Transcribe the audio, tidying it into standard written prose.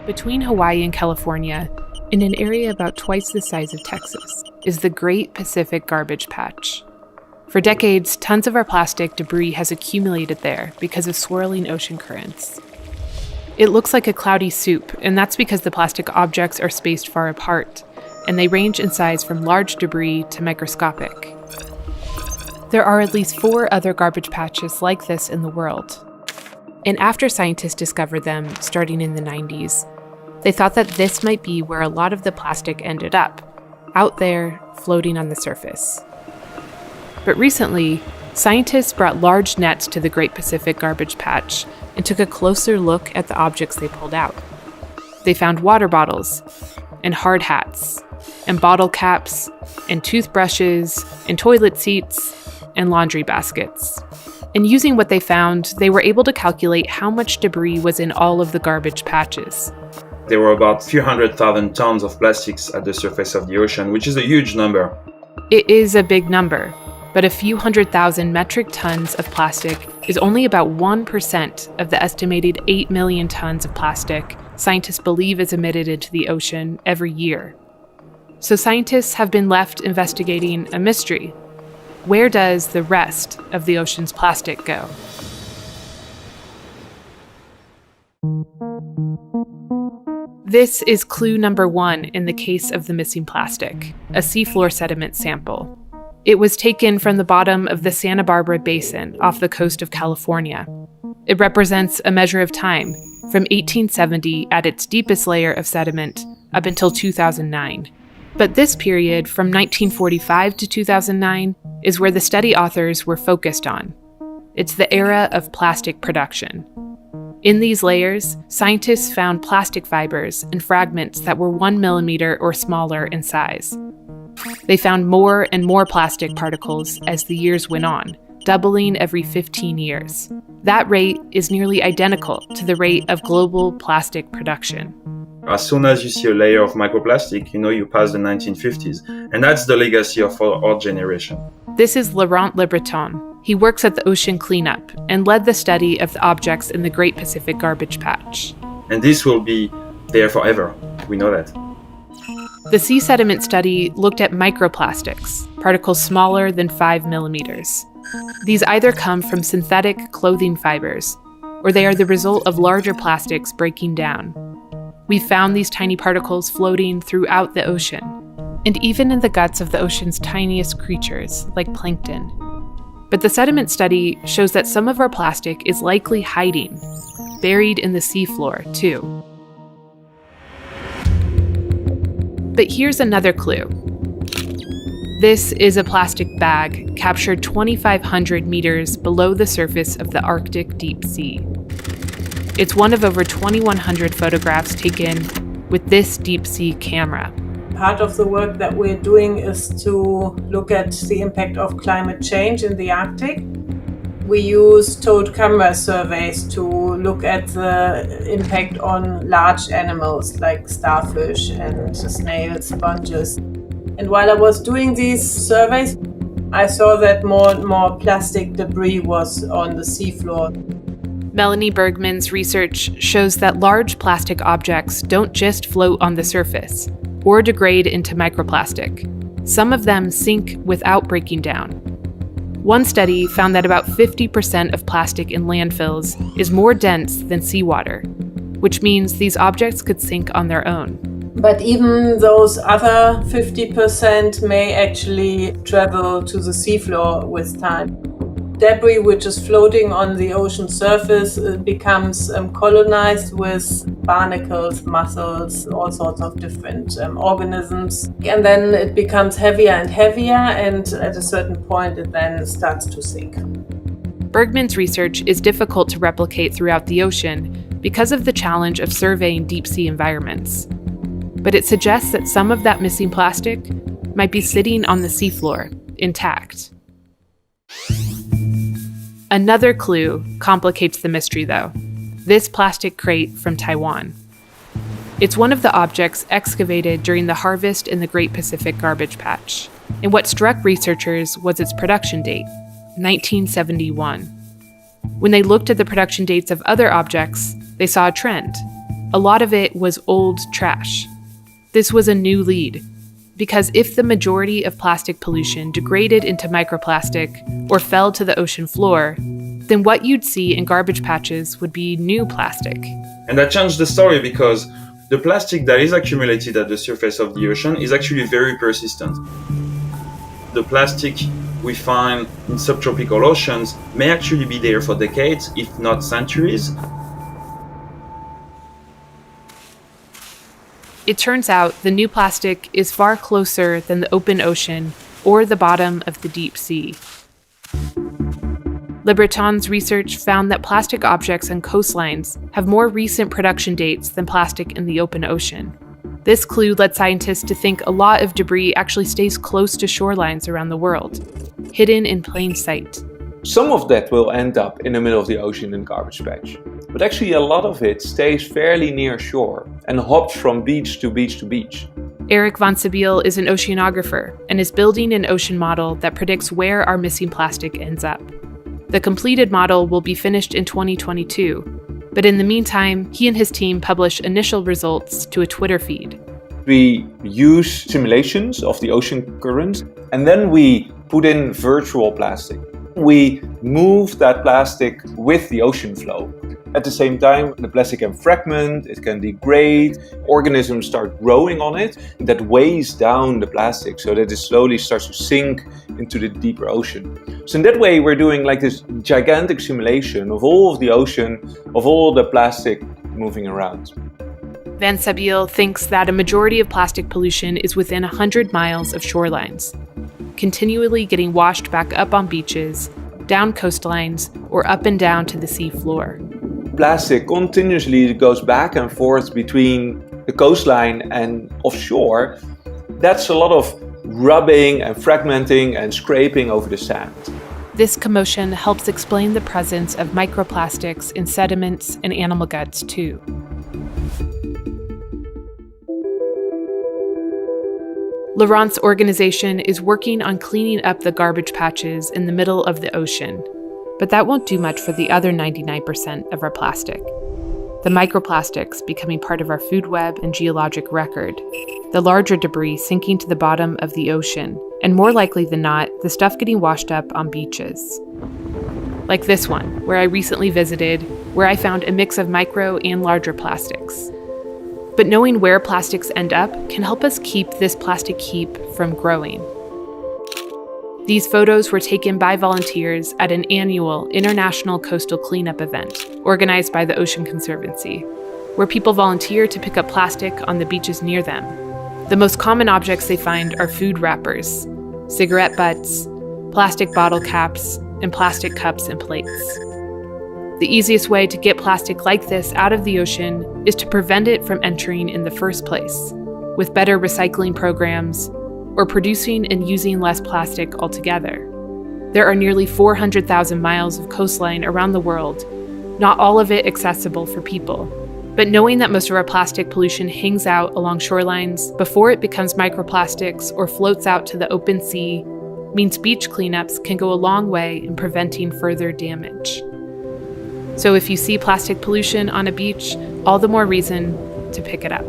Between Hawaii and California, in an area about twice the size of Texas, is the Great Pacific Garbage Patch. For decades, tons of our plastic debris has accumulated there because of swirling ocean currents. It looks like a cloudy soup, and that's because the plastic objects are spaced far apart, and they range in size from large debris to microscopic. There are at least 4 other garbage patches like this in the world. And after scientists discovered them, starting in the 90s, they thought that this might be where a lot of the plastic ended up, out there, floating on the surface. But recently, scientists brought large nets to the Great Pacific Garbage Patch and took a closer look at the objects they pulled out. They found water bottles, and hard hats, and bottle caps, and toothbrushes, and toilet seats, and laundry baskets. And using what they found, they were able to calculate how much debris was in all of the garbage patches. There were about a few 100,000 tons of plastics at the surface of the ocean, which is a huge number. It is a big number, but a few 100,000 metric tons of plastic is only about 1% of the estimated 8 million tons of plastic scientists believe is emitted into the ocean every year. So scientists have been left investigating a mystery. Where does the rest of the ocean's plastic go? This is clue number 1 in the case of the missing plastic, a seafloor sediment sample. It was taken from the bottom of the Santa Barbara Basin off the coast of California. It represents a measure of time from 1870 at its deepest layer of sediment up until 2009. But this period, from 1945 to 2009, is where the study authors were focused on. It's the era of plastic production. In these layers, scientists found plastic fibers and fragments that were 1 millimeter or smaller in size. They found more and more plastic particles as the years went on, doubling every 15 years. That rate is nearly identical to the rate of global plastic production. As soon as you see a layer of microplastic, you know you pass the 1950s. And that's the legacy of our generation. This is Laurent Lebreton. He works at the Ocean Cleanup and led the study of the objects in the Great Pacific Garbage Patch. And this will be there forever. We know that. The sea sediment study looked at microplastics, particles smaller than 5 millimeters. These either come from synthetic clothing fibers, or they are the result of larger plastics breaking down. We found these tiny particles floating throughout the ocean, and even in the guts of the ocean's tiniest creatures, like plankton. But the sediment study shows that some of our plastic is likely hiding, buried in the seafloor, too. But here's another clue. This is a plastic bag captured 2,500 meters below the surface of the Arctic deep sea. It's one of over 2,100 photographs taken with this deep sea camera. Part of the work that we're doing is to look at the impact of climate change in the Arctic. We use towed camera surveys to look at the impact on large animals like starfish and snails, sponges. And while I was doing these surveys, I saw that more and more plastic debris was on the seafloor. Melanie Bergman's research shows that large plastic objects don't just float on the surface or degrade into microplastic. Some of them sink without breaking down. One study found that about 50% of plastic in landfills is more dense than seawater, which means these objects could sink on their own. But even those other 50% may actually travel to the seafloor with time. Debris which is floating on the ocean surface becomes colonized with barnacles, mussels, all sorts of different organisms. And then it becomes heavier and heavier, and at a certain point it then starts to sink. Bergman's research is difficult to replicate throughout the ocean because of the challenge of surveying deep sea environments. But it suggests that some of that missing plastic might be sitting on the seafloor, intact. Another clue complicates the mystery, though. This plastic crate from Taiwan. It's one of the objects excavated during the harvest in the Great Pacific Garbage Patch. And what struck researchers was its production date, 1971. When they looked at the production dates of other objects, they saw a trend. a lot of it was old trash. This was a new lead, because if the majority of plastic pollution degraded into microplastic or fell to the ocean floor, then what you'd see in garbage patches would be new plastic. And that changed the story because the plastic that is accumulated at the surface of the ocean is actually very persistent. The plastic we find in subtropical oceans may actually be there for decades, if not centuries. It turns out the new plastic is far closer than the open ocean or the bottom of the deep sea. Le Breton's research found that plastic objects on coastlines have more recent production dates than plastic in the open ocean. This clue led scientists to think a lot of debris actually stays close to shorelines around the world, hidden in plain sight. Some of that will end up in the middle of the ocean in garbage patch, but actually a lot of it stays fairly near shore and hops from beach to beach to beach. Eric van Sabeel is an oceanographer and is building an ocean model that predicts where our missing plastic ends up. The completed model will be finished in 2022, but in the meantime, he and his team publish initial results to a Twitter feed. We use simulations of the ocean currents, and then we put in virtual plastic. We move that plastic with the ocean flow. At the same time, the plastic can fragment, it can degrade, organisms start growing on it. That weighs down the plastic so that it slowly starts to sink into the deeper ocean. So in that way, we're doing like this gigantic simulation of all of the ocean, of all the plastic moving around. Van Sabeel thinks that a majority of plastic pollution is within 100 miles of shorelines, continually getting washed back up on beaches, down coastlines, or up and down to the sea floor. Plastic continuously goes back and forth between the coastline and offshore. That's a lot of rubbing and fragmenting and scraping over the sand. This commotion helps explain the presence of microplastics in sediments and animal guts too. Laurent's organization is working on cleaning up the garbage patches in the middle of the ocean, but that won't do much for the other 99% of our plastic. The microplastics becoming part of our food web and geologic record, the larger debris sinking to the bottom of the ocean, and more likely than not, the stuff getting washed up on beaches. Like this one, where I recently visited, where I found a mix of micro and larger plastics. But knowing where plastics end up can help us keep this plastic heap from growing. These photos were taken by volunteers at an annual International Coastal Cleanup event organized by the Ocean Conservancy, where people volunteer to pick up plastic on the beaches near them. The most common objects they find are food wrappers, cigarette butts, plastic bottle caps, and plastic cups and plates. The easiest way to get plastic like this out of the ocean is to prevent it from entering in the first place, with better recycling programs, or producing and using less plastic altogether. There are nearly 400,000 miles of coastline around the world, not all of it accessible for people. But knowing that most of our plastic pollution hangs out along shorelines before it becomes microplastics or floats out to the open sea means beach cleanups can go a long way in preventing further damage. So if you see plastic pollution on a beach, all the more reason to pick it up.